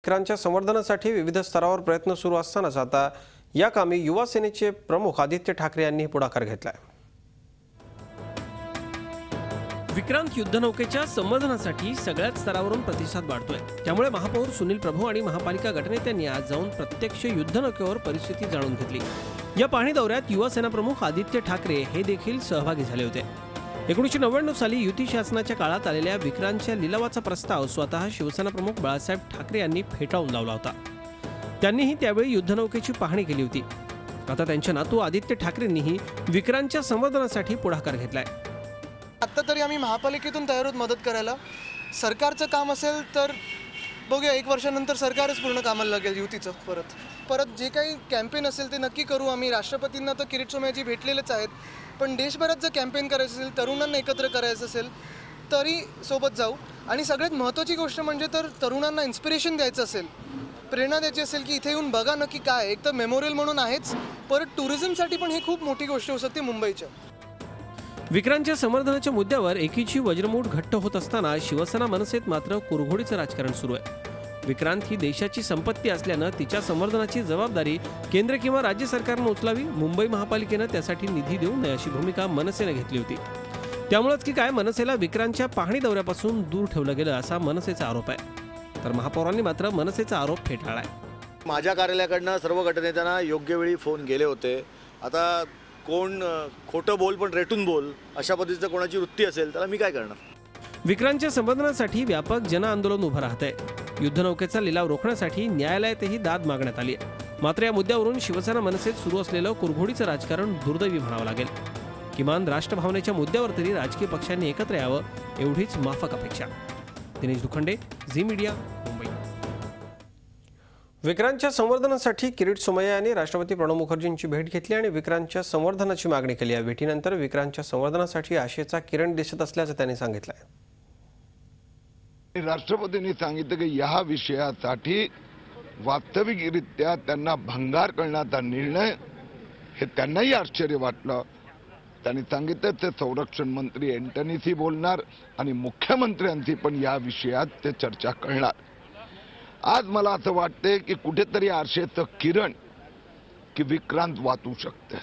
लेकरांच्या संवर्धनासाठी विविध स्तरावर प्रयत्न सुरू असतानाच आता या कामी युवा सेनेचे प्रमुख आदित्य ठाकरे यांनी पुढाकार घेतलाय। विक्रांत युद्धनौकेच्या संवर्धनासाठी सगळ्याच स्तरावरून प्रतिसाद वाढतोय। त्यामुळे महापौर सुनील प्रभू आणि महापालिका गटनेत्यांनी आज जाऊन प्रत्यक्ष युद्धनौकेवर परिस्थिती जाणून घेतली। या पाहणी दौऱ्यात युवा सेना प्रमुख आदित्य ठाकरे हे देखील सहभागी झाले होते। 1999 साली युती शासनाच्या काळात आलेल्या विक्रांतच्या लिलावाचा प्रस्ताव स्वतः शिवसेना प्रमुख बाळासाहेब ठाकरे यांनी फेटाळून लावला होता। त्यांनीही त्यावेळी युद्धनौकेची पाहणी केली होती। आता त्यांच्या नातू आदित्य ठाकरेंनीही विक्रांतच्या संवर्धनासाठी पुढाकार घेतलाय। आता तरी आम्ही महापालिकेतून तयार आहोत मदत करायला। सरकारचं काम असेल तर बघूया, 1 वर्षानंतर सरकारच पूर्ण कामाला लागेल युतीचं। परत जे काही कॅम्पेन असेल ते नक्की करू। आम्ही राष्ट्रपतींना तर किरीट सोमय्याजी भेटलेलेच आहेत, पण देशभरात जर कॅम्पेन करायचं असेल, तरुणांना एकत्र करायचं असेल तरी सोबत जाऊ। आणि सगळ्यात महत्त्वाची गोष्ट म्हणजे तर तरुणांना इन्स्पिरेशन द्यायचं असेल, प्रेरणा द्यायची असेल की इथे येऊन बघा नक्की काय। एक तर मेमोरियल म्हणून आहेच, परत टुरिझमसाठी पण हे खूप मोठी गोष्ट होऊ शकते मुंबईच्या। विक्रांतच्या संवर्धनाच्या मुद्द्यावर एकीची वज्रमूठ घट्ट होत असताना शिवसेना मनसेत मात्र कुरघोडीचं राजकारण सुरू आहे। विक्रांत ही देशाची संपत्ती असल्यानं तिच्या संवर्धनाची जबाबदारी केंद्र किंवा राज्य सरकारनं उचलावी, मुंबई महापालिकेनं त्यासाठी निधी देऊ नये अशी भूमिका मनसेनं घेतली होती। त्यामुळेच की काय मनसेला विक्रांतच्या पाहणी दौऱ्यापासून दूर ठेवलं गेलं असा मनसेचा आरोप आहे। तर महापौरांनी मात्र मनसेचा आरोप फेटाळलाय। माझ्या कार्यालयाकडनं सर्व गटनेत्यांना योग्य वेळी फोन गेले होते। आता कोण खोटं बोल पण रेटून बोल अशा पद्धतीचं कोणाची वृत्ती असेल त्याला मी काय करणार। विक्रांतच्या संवर्धनासाठी व्यापक जनआंदोलन उभं राहत आहे। युद्धनौकेचा लिलाव रोखण्यासाठी न्यायालयातही दाद मागण्यात आली आहे। मात्र या मुद्द्यावरून शिवसेना मनसेत सुरू असलेलं कुरघोडीचं राजकारण दुर्दैवी म्हणावं लागेल। किमान राष्ट्रभावनेच्या मुद्द्यावर तरी राजकीय पक्षांनी एकत्र यावं एवढीच माफक अपेक्षा। दिनेश दुखंडे, झी मीडिया, मुंबई। विक्रांतच्या संवर्धनासाठी किरीट सोमय्या यांनी राष्ट्रपती प्रणव मुखर्जींची भेट घेतली आणि विक्रांतच्या संवर्धनाची मागणी केली। या भेटीनंतर विक्रांतच्या संवर्धनासाठी आशेचा किरण दिसत असल्याचं त्यांनी सांगितलंय। राष्ट्रपतींनी सांगितलं की या विषयासाठी वास्तविकरित्या त्यांना भंगार करण्याचा निर्णय हे त्यांनाही आश्चर्य वाटलं। त्यांनी सांगितलं ते संरक्षण मंत्री एंटनीशी बोलणार आणि मुख्यमंत्र्यांशी पण या विषयात ते चर्चा करणार। आज मला असं वाटते की कुठेतरी आशेचं किरण की विक्रांत वाचू शकते।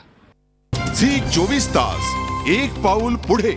झी 24 तास एक पाऊल पुढे।